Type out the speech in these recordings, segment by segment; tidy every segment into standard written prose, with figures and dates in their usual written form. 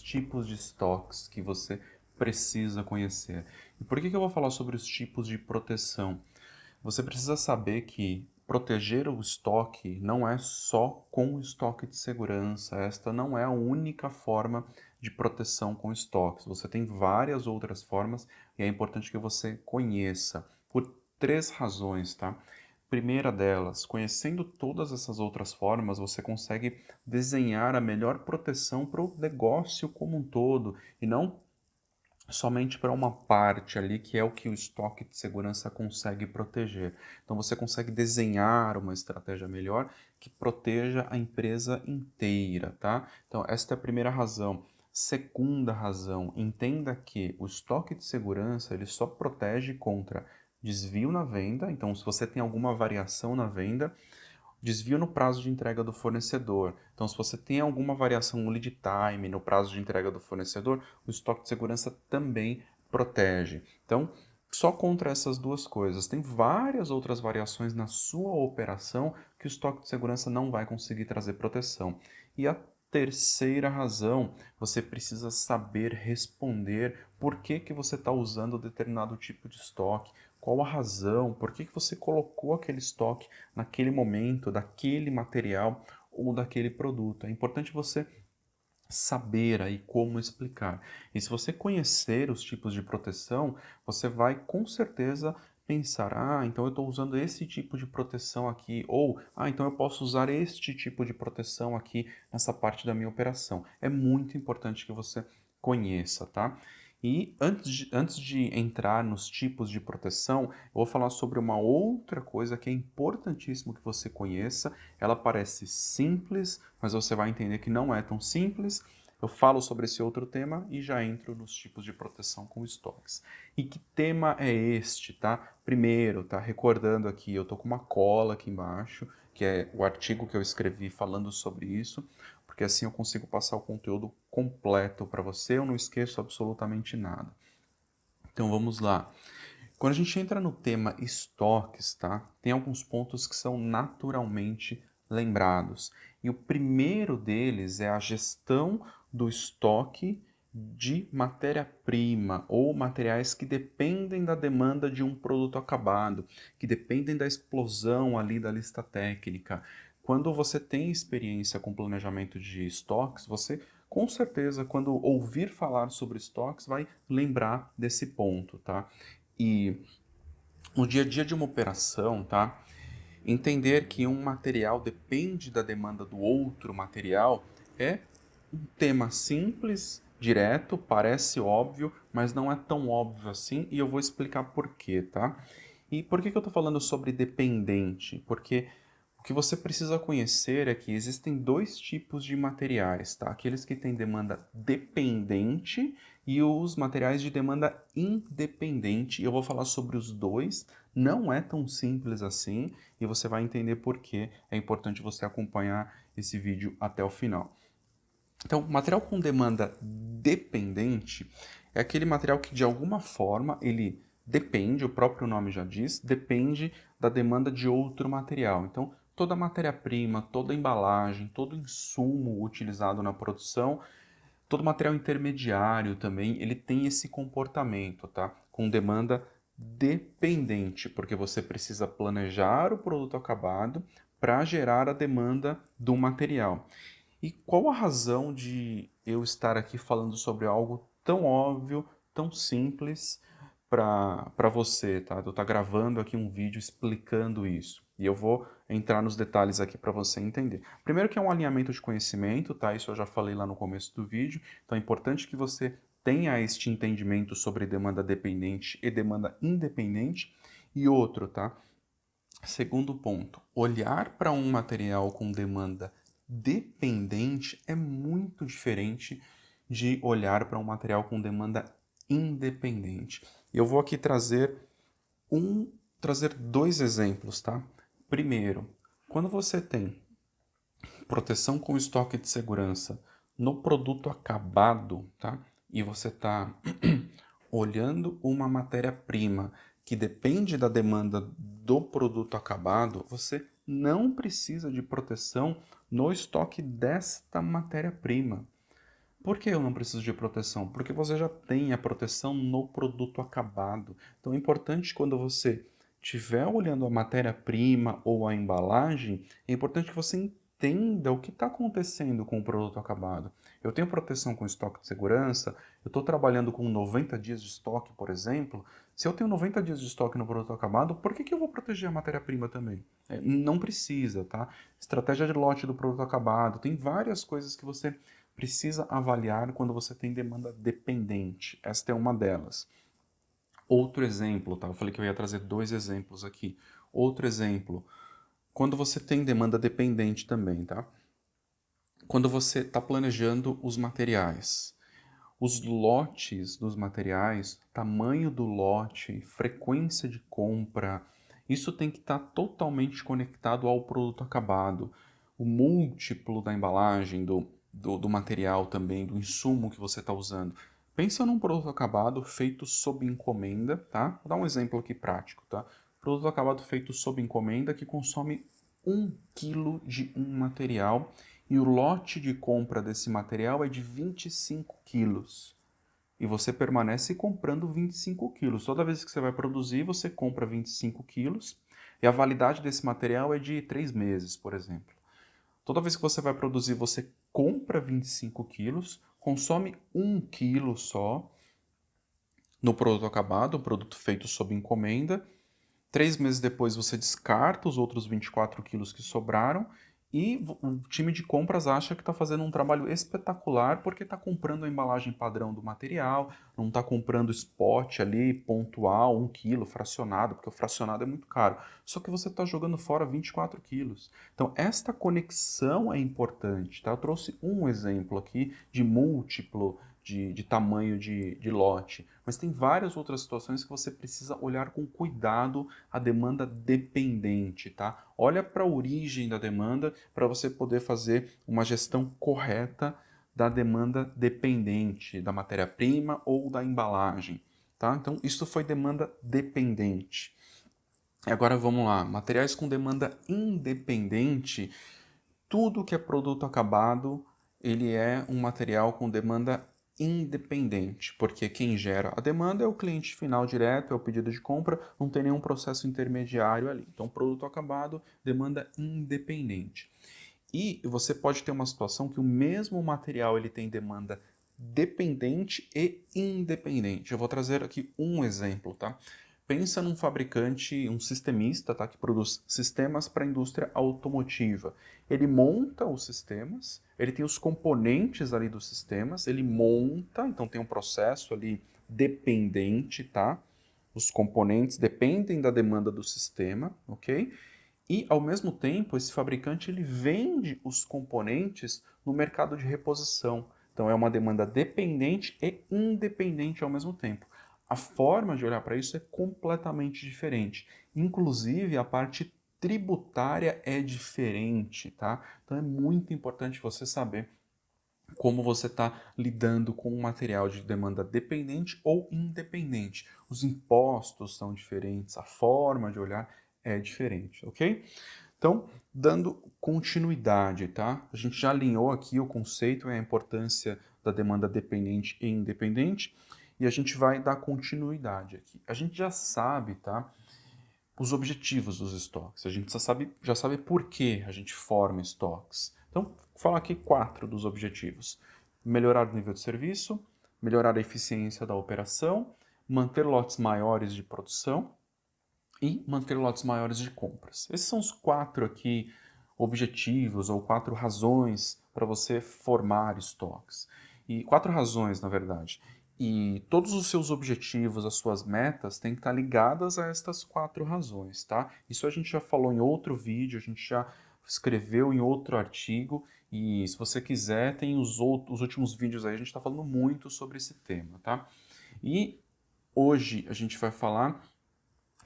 tipos de estoques que você precisa conhecer. E por que eu vou falar sobre os tipos de proteção? Você precisa saber que proteger o estoque não é só com o estoque de segurança. Esta não é a única forma de proteção com estoques. Você tem várias outras formas e é importante que você conheça por três razões, tá? Primeira delas, conhecendo todas essas outras formas, você consegue desenhar a melhor proteção para o negócio como um todo e não somente para uma parte ali que é o que o estoque de segurança consegue proteger. Então você consegue desenhar uma estratégia melhor que proteja a empresa inteira, tá? Então esta é a primeira razão. Segunda razão, entenda que o estoque de segurança ele só protege contra desvio na venda. Então se você tem alguma variação na venda, desvio no prazo de entrega do fornecedor. Então, se você tem alguma variação no lead time, no prazo de entrega do fornecedor, o estoque de segurança também protege. Então, só contra essas duas coisas. Tem várias outras variações na sua operação que o estoque de segurança não vai conseguir trazer proteção. E a terceira razão, você precisa saber responder por que você está usando determinado tipo de estoque, qual a razão, por que você colocou aquele estoque naquele momento, daquele material ou daquele produto. É importante você saber aí como explicar. E se você conhecer os tipos de proteção, você vai com certeza pensar, então eu estou usando esse tipo de proteção aqui, ou, então eu posso usar este tipo de proteção aqui nessa parte da minha operação. É muito importante que você conheça, tá? E antes de entrar nos tipos de proteção, eu vou falar sobre uma outra coisa que é importantíssimo que você conheça. Ela parece simples, mas você vai entender que não é tão simples. Eu falo sobre esse outro tema e já entro nos tipos de proteção com estoques. E que tema é este, tá? Primeiro, tá? Recordando aqui, eu tô com uma cola aqui embaixo, que é o artigo que eu escrevi falando sobre isso, porque assim eu consigo passar o conteúdo completo para você, eu não esqueço absolutamente nada. Então vamos lá. Quando a gente entra no tema estoques, tá? Tem alguns pontos que são naturalmente lembrados. E o primeiro deles é a gestão do estoque de matéria-prima ou materiais que dependem da demanda de um produto acabado, que dependem da explosão ali da lista técnica. Quando você tem experiência com planejamento de estoques, você com certeza, quando ouvir falar sobre estoques, vai lembrar desse ponto, tá? E no dia a dia de uma operação, tá? Entender que um material depende da demanda do outro material é um tema simples, direto, parece óbvio, mas não é tão óbvio assim, e eu vou explicar por quê, tá? E por que eu estou falando sobre dependente? Porque o que você precisa conhecer é que existem dois tipos de materiais, tá? Aqueles que têm demanda dependente e os materiais de demanda independente. Eu vou falar sobre os dois, não é tão simples assim, e você vai entender por que é importante você acompanhar esse vídeo até o final. Então, material com demanda dependente é aquele material que de alguma forma ele depende, o próprio nome já diz, depende da demanda de outro material. Então, toda matéria-prima, toda embalagem, todo insumo utilizado na produção, todo material intermediário também, ele tem esse comportamento, tá? Com demanda dependente, porque você precisa planejar o produto acabado para gerar a demanda do material. E qual a razão de eu estar aqui falando sobre algo tão óbvio, tão simples para você, tá? Eu estar gravando aqui um vídeo explicando isso. E eu vou entrar nos detalhes aqui para você entender. Primeiro que é um alinhamento de conhecimento, tá? Isso eu já falei lá no começo do vídeo. Então é importante que você tenha este entendimento sobre demanda dependente e demanda independente. E outro, tá? Segundo ponto, olhar para um material com demanda dependente é muito diferente de olhar para um material com demanda independente. Eu vou aqui trazer dois exemplos, tá? Primeiro, quando você tem proteção com estoque de segurança no produto acabado, tá? E você está olhando uma matéria-prima que depende da demanda do produto acabado, você não precisa de proteção no estoque desta matéria-prima. Por que eu não preciso de proteção? Porque você já tem a proteção no produto acabado. Então é importante quando você estiver olhando a matéria-prima ou a embalagem, é importante que você entenda o que está acontecendo com o produto acabado. Eu tenho proteção com estoque de segurança, eu estou trabalhando com 90 dias de estoque, por exemplo. Se eu tenho 90 dias de estoque no produto acabado, por que eu vou proteger a matéria-prima também? Não precisa, tá? Estratégia de lote do produto acabado, tem várias coisas que você precisa avaliar quando você tem demanda dependente. Esta é uma delas. Outro exemplo, tá? Eu falei que eu ia trazer dois exemplos aqui. Outro exemplo, quando você tem demanda dependente também, tá? Quando você está planejando os materiais, os lotes dos materiais, tamanho do lote, frequência de compra, isso tem que estar totalmente conectado ao produto acabado. O múltiplo da embalagem, do material também, do insumo que você está usando. Pensa num produto acabado feito sob encomenda, tá? Vou dar um exemplo aqui prático, tá? Produto acabado feito sob encomenda que consome 1 quilo de um material e o lote de compra desse material é de 25 quilos. E você permanece comprando 25 quilos. Toda vez que você vai produzir, você compra 25 quilos e a validade desse material é de 3 meses, por exemplo. Toda vez que você vai produzir, você compra 25 quilos, consome 1 quilo só no produto acabado, o produto feito sob encomenda. 3 meses depois você descarta os outros 24 quilos que sobraram e o time de compras acha que está fazendo um trabalho espetacular porque está comprando a embalagem padrão do material, não está comprando spot ali, pontual, 1 quilo, fracionado, porque o fracionado é muito caro. Só que você está jogando fora 24 quilos. Então, esta conexão é importante. Tá? Eu trouxe um exemplo aqui de múltiplo de tamanho de lote, mas tem várias outras situações que você precisa olhar com cuidado a demanda dependente, tá? Olha para a origem da demanda para você poder fazer uma gestão correta da demanda dependente, da matéria-prima ou da embalagem, tá? Então, isso foi demanda dependente. E agora vamos lá, materiais com demanda independente, tudo que é produto acabado, ele é um material com demanda independente, porque quem gera a demanda é o cliente final direto, é o pedido de compra, não tem nenhum processo intermediário ali. Então, produto acabado, demanda independente. E você pode ter uma situação que o mesmo material ele tem demanda dependente e independente. Eu vou trazer aqui um exemplo, tá? Pensa num fabricante, um sistemista, tá, que produz sistemas para a indústria automotiva. Ele monta os sistemas, ele tem os componentes ali dos sistemas, ele monta, então tem um processo ali dependente, tá? Os componentes dependem da demanda do sistema, ok? E, ao mesmo tempo, esse fabricante ele vende os componentes no mercado de reposição. Então, é uma demanda dependente e independente ao mesmo tempo. A forma de olhar para isso é completamente diferente. Inclusive, a parte tributária é diferente, tá? Então, é muito importante você saber como você está lidando com um material de demanda dependente ou independente. Os impostos são diferentes, a forma de olhar é diferente, ok? Então, dando continuidade, tá? A gente já alinhou aqui o conceito e a importância da demanda dependente e independente, e a gente vai dar continuidade aqui. A gente já sabe, tá? Os objetivos dos estoques. A gente já sabe por que a gente forma estoques. Então, vou falar aqui 4 dos objetivos. Melhorar o nível de serviço, melhorar a eficiência da operação, manter lotes maiores de produção e manter lotes maiores de compras. Esses são os 4 aqui objetivos ou 4 razões para você formar estoques. E 4 razões, na verdade. E todos os seus objetivos, as suas metas, têm que estar ligadas a estas 4 razões, tá? Isso a gente já falou em outro vídeo, a gente já escreveu em outro artigo, e se você quiser, tem os últimos vídeos aí, a gente está falando muito sobre esse tema, tá? E hoje a gente vai falar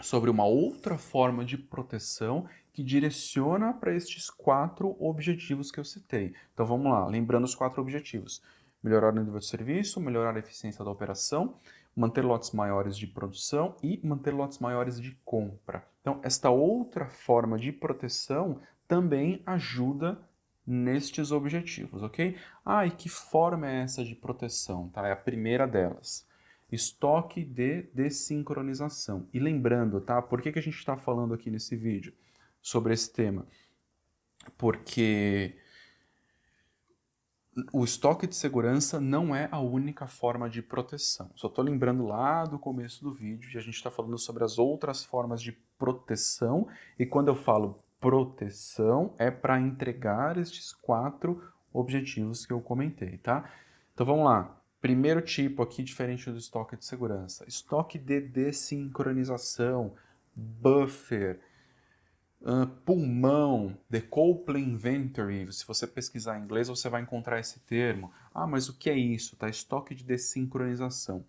sobre uma outra forma de proteção que direciona para estes 4 objetivos que eu citei. Então vamos lá, lembrando os 4 objetivos. Melhorar o nível de serviço, melhorar a eficiência da operação, manter lotes maiores de produção e manter lotes maiores de compra. Então, esta outra forma de proteção também ajuda nestes objetivos, ok? Ah, e que forma é essa de proteção, tá? É a primeira delas. Estoque de desincronização. E lembrando, tá? Por que a gente está falando aqui nesse vídeo sobre esse tema? Porque o estoque de segurança não é a única forma de proteção. Só estou lembrando lá do começo do vídeo e a gente está falando sobre as outras formas de proteção. E quando eu falo proteção, é para entregar estes 4 objetivos que eu comentei, tá? Então vamos lá. Primeiro tipo aqui, diferente do estoque de segurança. Estoque de desincronização, buffer, pulmão, the Copeland Inventory, se você pesquisar em inglês você vai encontrar esse termo. Ah, mas o que é isso? Tá? Estoque de desincronização.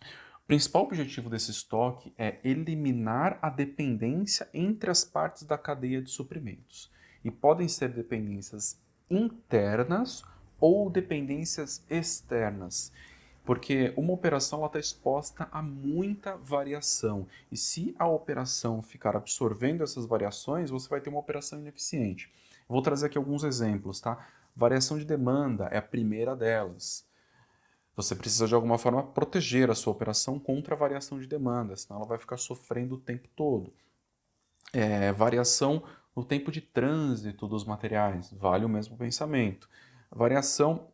O principal objetivo desse estoque é eliminar a dependência entre as partes da cadeia de suprimentos. E podem ser dependências internas ou dependências externas. Porque uma operação está exposta a muita variação. E se a operação ficar absorvendo essas variações, você vai ter uma operação ineficiente. Vou trazer aqui alguns exemplos, tá? Variação de demanda é a primeira delas. Você precisa de alguma forma proteger a sua operação contra a variação de demanda, senão ela vai ficar sofrendo o tempo todo. Variação no tempo de trânsito dos materiais, vale o mesmo pensamento. Variação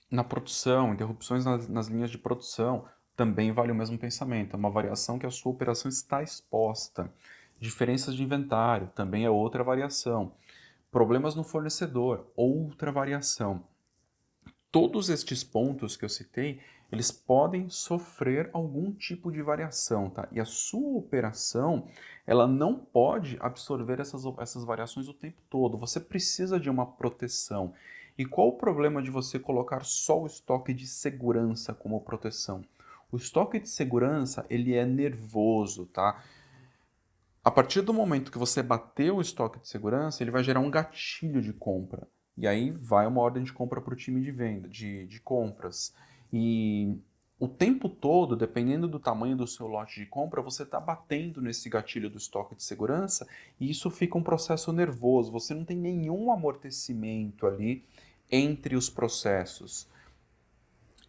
na produção, interrupções nas linhas de produção, também vale o mesmo pensamento. É uma variação que a sua operação está exposta. Diferenças de inventário, também é outra variação. Problemas no fornecedor, outra variação. Todos estes pontos que eu citei, eles podem sofrer algum tipo de variação, tá? E a sua operação, ela não pode absorver essas variações o tempo todo. Você precisa de uma proteção. E qual o problema de você colocar só o estoque de segurança como proteção? O estoque de segurança, ele é nervoso, tá? A partir do momento que você bateu o estoque de segurança, ele vai gerar um gatilho de compra. E aí vai uma ordem de compra para o time de venda, de compras. E o tempo todo, dependendo do tamanho do seu lote de compra, você está batendo nesse gatilho do estoque de segurança e isso fica um processo nervoso. Você não tem nenhum amortecimento ali entre os processos,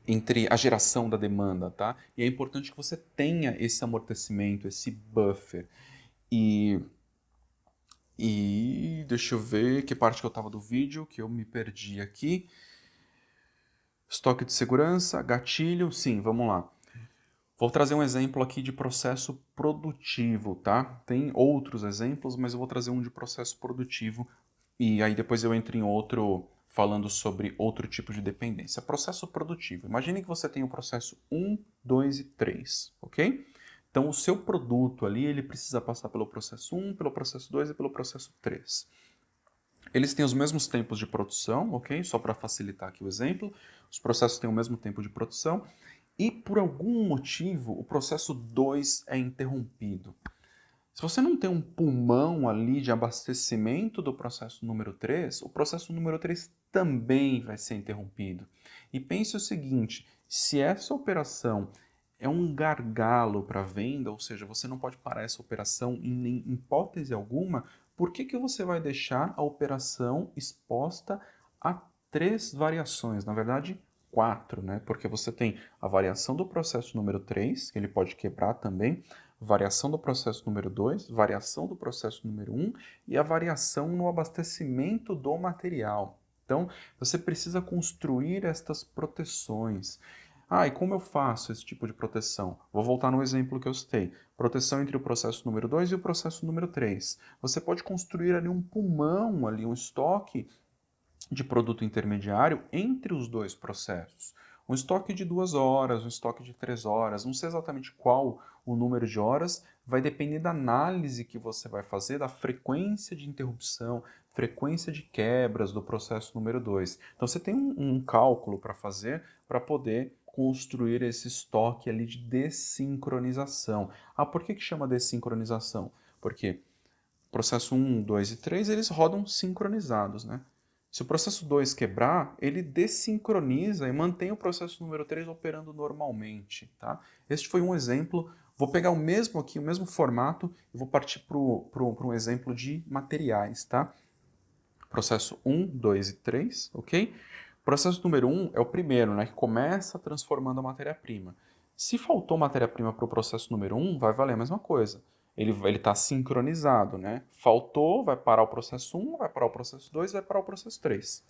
entre a geração da demanda, tá? E é importante que você tenha esse amortecimento, esse buffer. E deixa eu ver que parte que eu estava do vídeo, que eu me perdi aqui. Estoque de segurança, gatilho, sim, vamos lá. Vou trazer um exemplo aqui de processo produtivo, tá? Tem outros exemplos, mas eu vou trazer um de processo produtivo e aí depois eu entro em outro falando sobre outro tipo de dependência. Processo produtivo. Imagine que você tem o processo 1, 2 e 3, ok? Então o seu produto ali, ele precisa passar pelo processo 1, pelo processo 2 e pelo processo 3. Eles têm os mesmos tempos de produção, ok? Só para facilitar aqui o exemplo. Os processos têm o mesmo tempo de produção. E por algum motivo, o processo 2 é interrompido. Se você não tem um pulmão ali de abastecimento do processo número 3, o processo número 3 também vai ser interrompido. E pense o seguinte, se essa operação é um gargalo para a venda, ou seja, você não pode parar essa operação em hipótese alguma, por que você vai deixar a operação exposta a 3 variações? Na verdade, 4, né? Porque você tem a variação do processo número 3, que ele pode quebrar também, variação do processo número 2, variação do processo número 1 e a variação no abastecimento do material. Então, você precisa construir estas proteções. Ah, e como eu faço esse tipo de proteção? Vou voltar no exemplo que eu citei. Proteção entre o processo número 2 e o processo número 3. Você pode construir ali um pulmão, ali um estoque de produto intermediário entre os dois processos. Um estoque de 2 horas, um estoque de 3 horas, não sei exatamente qual o número de horas, vai depender da análise que você vai fazer, da frequência de interrupção, frequência de quebras do processo número 2. Então você tem um cálculo para fazer para poder construir esse estoque ali de desincronização. Ah, por que chama desincronização? Porque processo 1, 2 e 3, eles rodam sincronizados, né? Se o processo 2 quebrar, ele desincroniza e mantém o processo número 3 operando normalmente, tá? Este foi um exemplo. Vou pegar o mesmo aqui, o mesmo formato, e vou partir para um exemplo de materiais, tá? Processo 1, 2 e 3, ok? Processo número 1 é o primeiro, né, que começa transformando a matéria-prima. Se faltou matéria-prima para o processo número 1, vai valer a mesma coisa. Ele está sincronizado, né? Faltou, vai parar o processo 1, vai parar o processo 2, vai parar o processo 3.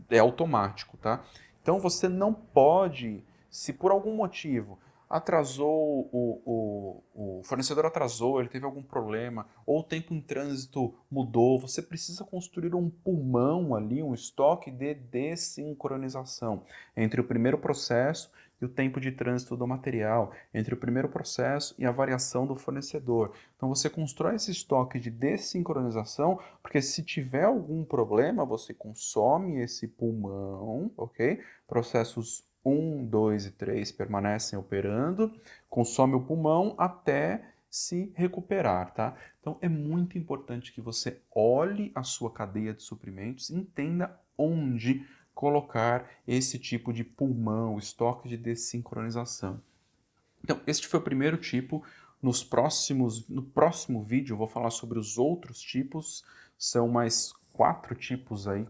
É automático, tá? Então você não pode, se por algum motivo atrasou, o fornecedor atrasou, ele teve algum problema, ou o tempo em trânsito mudou, você precisa construir um pulmão ali, um estoque de desincronização entre o primeiro processo e o tempo de trânsito do material, entre o primeiro processo e a variação do fornecedor. Então você constrói esse estoque de desincronização, porque se tiver algum problema, você consome esse pulmão, ok? Processos 1, 2 e 3 permanecem operando, consome o pulmão até se recuperar, tá? Então é muito importante que você olhe a sua cadeia de suprimentos, entenda onde colocar esse tipo de pulmão, estoque de desincronização. Então, este foi o primeiro tipo. No próximo vídeo eu vou falar sobre os outros tipos. São mais 4 tipos aí,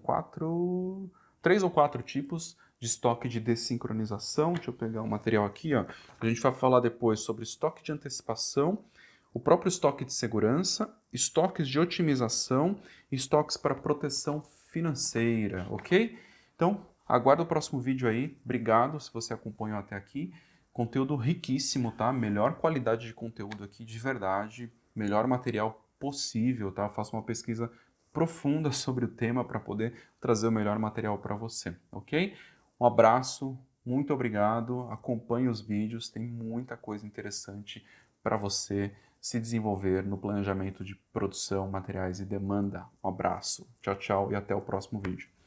3 ou 4 tipos de estoque de desincronização. Deixa eu pegar um material aqui, ó. A gente vai falar depois sobre estoque de antecipação, o próprio estoque de segurança, estoques de otimização e estoques para proteção financeira, ok? Então, aguarda o próximo vídeo aí. Obrigado se você acompanhou até aqui. Conteúdo riquíssimo, tá? Melhor qualidade de conteúdo aqui, de verdade. Melhor material possível, tá? Faço uma pesquisa profunda sobre o tema para poder trazer o melhor material para você, ok? Um abraço, muito obrigado. Acompanhe os vídeos, tem muita coisa interessante para você se desenvolver no planejamento de produção, materiais e demanda. Um abraço, tchau, tchau e até o próximo vídeo.